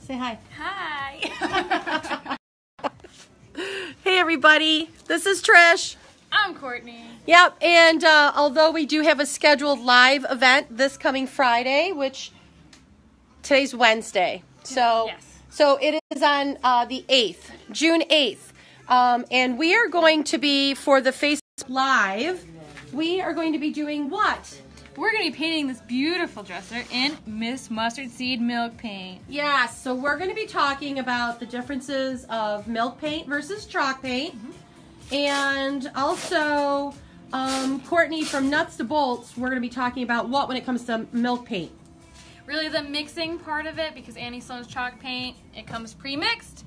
Say hi. Hi. Hey everybody, this is Trish. I'm Courtney. Yep, and although we do have a scheduled live event this coming Friday, which today's Wednesday, so it is on the 8th, June 8th, and we are going to be, for the Facebook Live, we are going to be doing what? We're going to be painting this beautiful dresser in Miss Mustard Seed milk paint. Yeah, so we're going to be talking about the differences of milk paint versus chalk paint. And also, Courtney from Nuts to Bolts, we're going to be talking about what when it comes to milk paint. Really the mixing part of it, because Annie Sloan's chalk paint, it comes pre-mixed.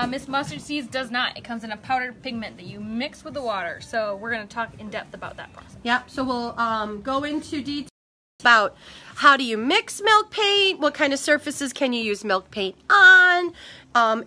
Miss Mustard Seeds does not. It comes in a powdered pigment that you mix with the water. So we're going to talk in depth about that process. Yep, so we'll go into detail about how do you mix milk paint, what kind of surfaces can you use milk paint on,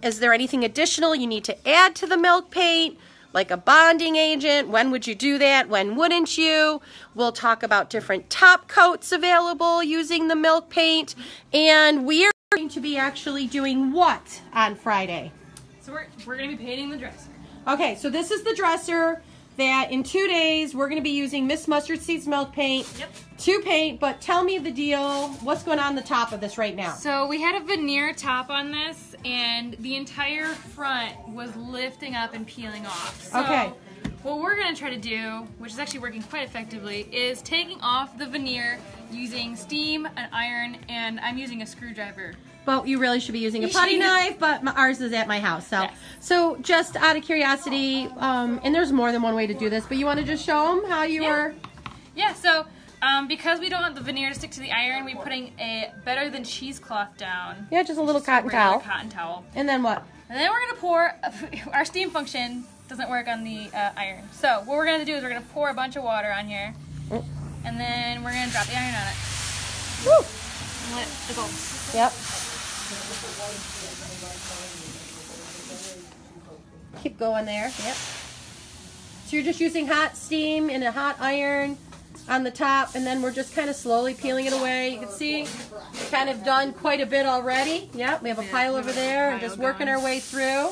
is there anything additional you need to add to the milk paint, like a bonding agent, when would you do that, when wouldn't you? We'll talk about different top coats available using the milk paint, and we're going to be actually doing what on Friday? So we're going to be painting the dresser. Okay, so this is the dresser that in 2 days we're going to be using Miss Mustard Seeds milk paint to paint, but tell me the deal, what's going on the top of this right now? So we had a veneer top on this, and the entire front was lifting up and peeling off. So what we're going to try to do, which is actually working quite effectively, is taking off the veneer using steam, an iron, and I'm using a screwdriver. But you really should be using a putty knife, but ours is at my house. So just out of curiosity, and there's more than one way to do this, but you want to just show them how you are? Yeah, so because we don't want the veneer to stick to the iron, we're putting a better than cheesecloth down. Yeah, just a little cotton towel. Cotton towel. And then what? And then we're going to pour, our steam function doesn't work on the iron. So what we're going to do is we're going to pour a bunch of water on here, and then we're going to drop the iron on it. Woo! And let it go. Yep. Keep going there. Yep. So you're just using hot steam and a hot iron on the top, and then we're just kind of slowly peeling it away. You can see we've kind of done quite a bit already. Yep, we have a pile over there and just working our way through.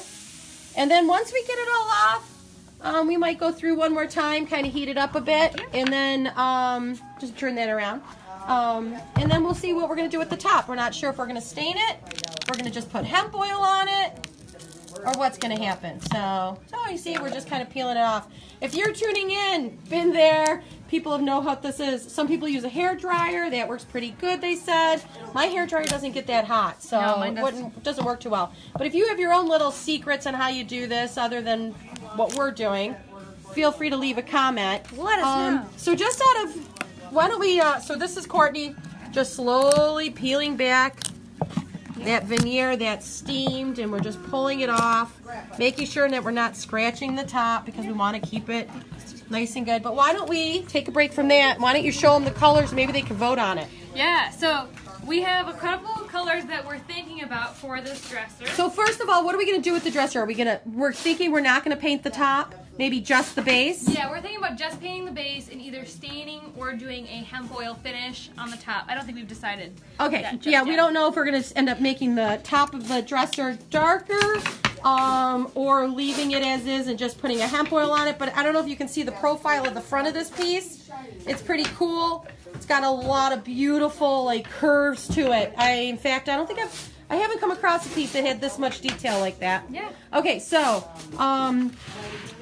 And then once we get it all off, we might go through one more time, kind of heat it up a bit, and then just turn that around. And then we'll see what we're going to do at the top. We're not sure if we're going to stain it, we're going to just put hemp oil on it, or what's going to happen. So you see, we're just kind of peeling it off. If you're tuning in, been there, people know how this is. Some people use a hair dryer. That works pretty good, they said. My hair dryer doesn't get that hot, so it doesn't work too well. But if you have your own little secrets on how you do this, other than what we're doing, feel free to leave a comment. Let us know. So just out of, why don't we, so this is Courtney, just slowly peeling back that veneer that's steamed, and we're just pulling it off, making sure that we're not scratching the top because we want to keep it nice and good. But why don't we take a break from that? Why don't you show them the colors? Maybe they can vote on it. Yeah, so we have a couple of colors that we're thinking about for this dresser. So first of all, what are we going to do with the dresser? We're thinking we're not going to paint the top? Maybe just the base? Yeah, we're thinking about just painting the base and either staining or doing a hemp oil finish on the top. I don't think we've decided. Okay, yeah, we don't know if we're going to end up making the top of the dresser darker or leaving it as is and just putting a hemp oil on it. But I don't know if you can see the profile of the front of this piece. It's pretty cool. It's got a lot of beautiful like curves to it. In fact, I don't think I haven't come across a piece that had this much detail like that. Yeah. Okay, so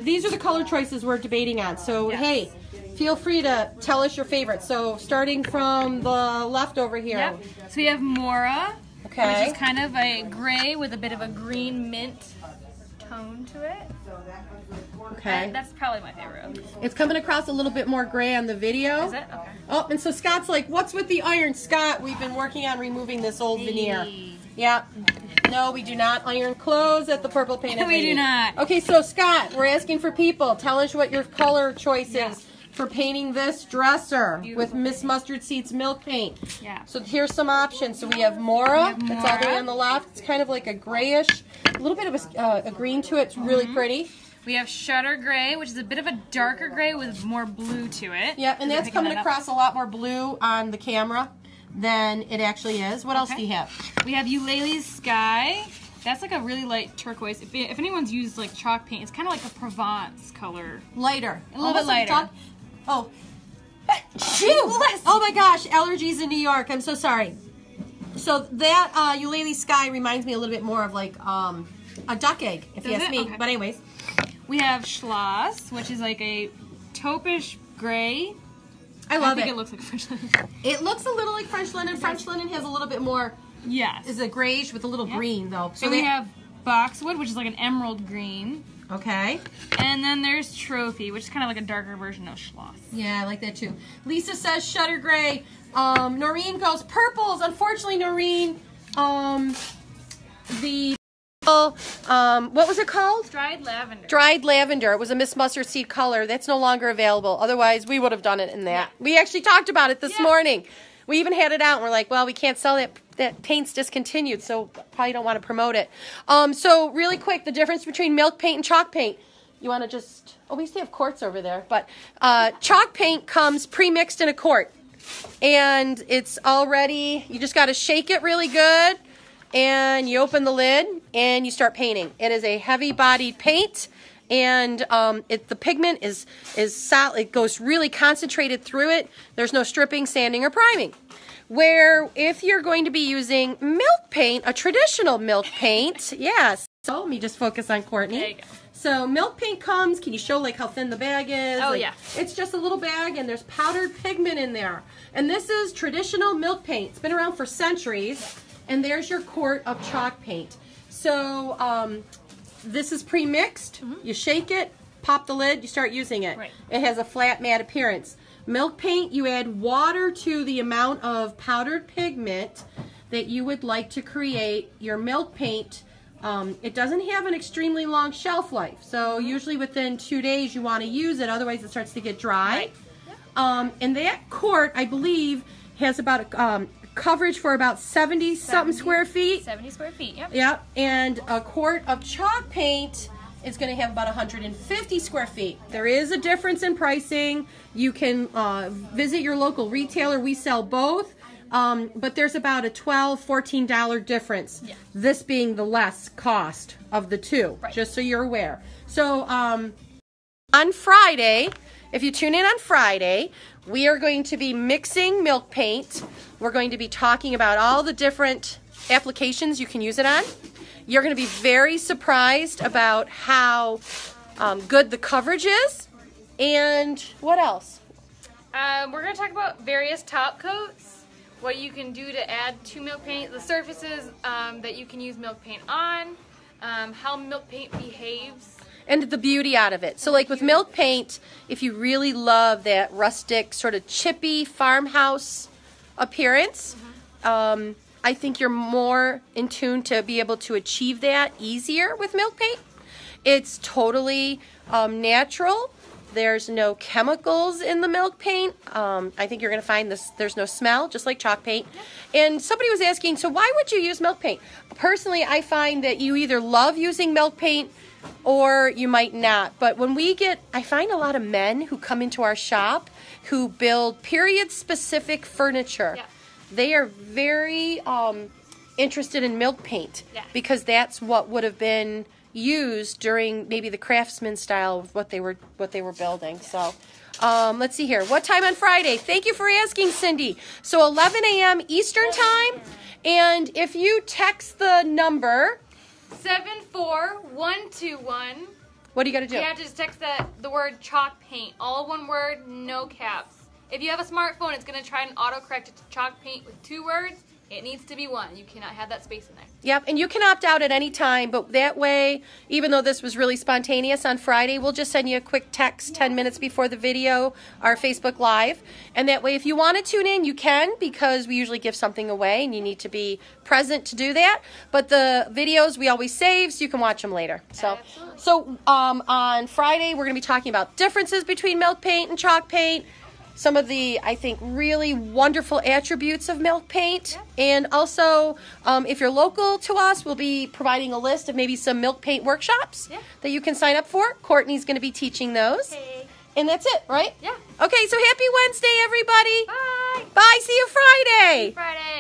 these are the color choices we're debating on. So hey, feel free to tell us your favorites. So starting from the left over here. Yep. So we have Mora, which okay, is kind of a gray with a bit of a green mint tone to it. Okay. That's probably my favorite. It's coming across a little bit more gray on the video. Is it? Okay. Oh, and so Scott's like, what's with the iron? Scott, we've been working on removing this old veneer. Yeah. No, we do not iron clothes at the Purple Painted We do not. Okay, so Scott, we're asking for people. Tell us what your color choice is for painting this dresser with Miss Mustard Seeds milk paint. Yeah. So here's some options. So we have Mora. It's all the way on the left. It's kind of like a grayish, a little bit of a green to it. It's really pretty. We have Shutter Gray, which is a bit of a darker gray with more blue to it. Yeah, and that's coming across a lot more blue on the camera. than it actually is. What else do you have? We have Eulalie's Sky. That's like a really light turquoise. If anyone's used like chalk paint, it's kind of like a Provence color. Lighter. A little bit lighter. Like oh. Shoot! Oh my gosh, allergies in New York. I'm so sorry. So that Eulalie's Sky reminds me a little bit more of like a duck egg, if you ask me. Okay. But anyways. We have Schloss, which is like a taupish gray. I love it. I think it looks like French linen. It looks a little like French linen. French linen has a little bit more. Yes. Is a grayish with a little green though. So we have Boxwood, which is like an emerald green. Okay. And then there's Trophy, which is kind of like a darker version of Schloss. Yeah, I like that too. Lisa says Shutter Gray. Noreen goes purples. Unfortunately, Noreen, what was it called? Dried Lavender. Dried Lavender. It was a Miss Mustard Seed color. That's no longer available. Otherwise, we would have done it in that. Yeah. We actually talked about it this morning. We even had it out, and we're like, well, we can't sell that. That paint's discontinued, so probably don't want to promote it. So really quick, the difference between milk paint and chalk paint. You want to just, we still have quartz over there, but chalk paint comes pre-mixed in a quart. And it's already, you just got to shake it really good, and you open the lid, and you start painting. It is a heavy-bodied paint, and the pigment is solid. It goes really concentrated through it. There's no stripping, sanding, or priming. Where if you're going to be using milk paint, a traditional milk paint, yes. So let me just focus on Courtney. There you go. So milk paint comes, can you show like how thin the bag is? Oh, like, yeah. It's just a little bag and there's powdered pigment in there. And this is traditional milk paint. It's been around for centuries. And there's your quart of chalk paint. So this is pre-mixed. You shake it, pop the lid, you start using it. Right. It has a flat matte appearance. Milk paint, you add water to the amount of powdered pigment that you would like to create your milk paint. It doesn't have an extremely long shelf life, so usually within 2 days you want to use it, otherwise it starts to get dry. Right. And that quart, I believe, has about a coverage for about 70-something square feet. 70 square feet, yep. Yep, and a quart of chalk paint is going to have about 150 square feet. There is a difference in pricing. You can visit your local retailer. We sell both, but there's about a $12, $14 difference. Yeah. This being the less cost of the two, just so you're aware. So on Friday, if you tune in on Friday, we are going to be mixing milk paint. We're going to be talking about all the different applications you can use it on. You're going to be very surprised about how good the coverage is. And what else? We're going to talk about various top coats, what you can do to add to milk paint, the surfaces that you can use milk paint on, how milk paint behaves. And the beauty out of it. So like with milk paint, if you really love that rustic, sort of chippy farmhouse appearance, I think you're more in tune to be able to achieve that easier with milk paint. It's totally natural. There's no chemicals in the milk paint. I think you're going to find there's no smell, just like chalk paint. And somebody was asking, so why would you use milk paint? Personally, I find that you either love using milk paint or you might not. But when I find a lot of men who come into our shop who build period-specific furniture. Yeah. They are very interested in milk paint because that's what would have been used during maybe the craftsman style of what they were building. So let's see here. What time on Friday? Thank you for asking, Cindy. So 11 a.m. Eastern time. And if you text the number 74121. What do you got to do? You have to just text the word chalk paint. All one word, no caps. If you have a smartphone, it's going to try and autocorrect it to chalk paint with 2 words. It needs to be 1. You cannot have that space in there. Yep, and you can opt out at any time, but that way, even though this was really spontaneous on Friday, we'll just send you a quick text 10 minutes before the video, our Facebook Live. And that way, if you want to tune in, you can, because we usually give something away, and you need to be present to do that. But the videos we always save, so you can watch them later. So on Friday, we're going to be talking about differences between milk paint and chalk paint, some of the, I think, really wonderful attributes of milk paint. And also, if you're local to us, we'll be providing a list of maybe some milk paint workshops that you can sign up for. Courtney's going to be teaching those. Hey. And that's it, right? Yeah. Okay, so happy Wednesday, everybody. Bye. Bye. Bye. See you Friday. Friday.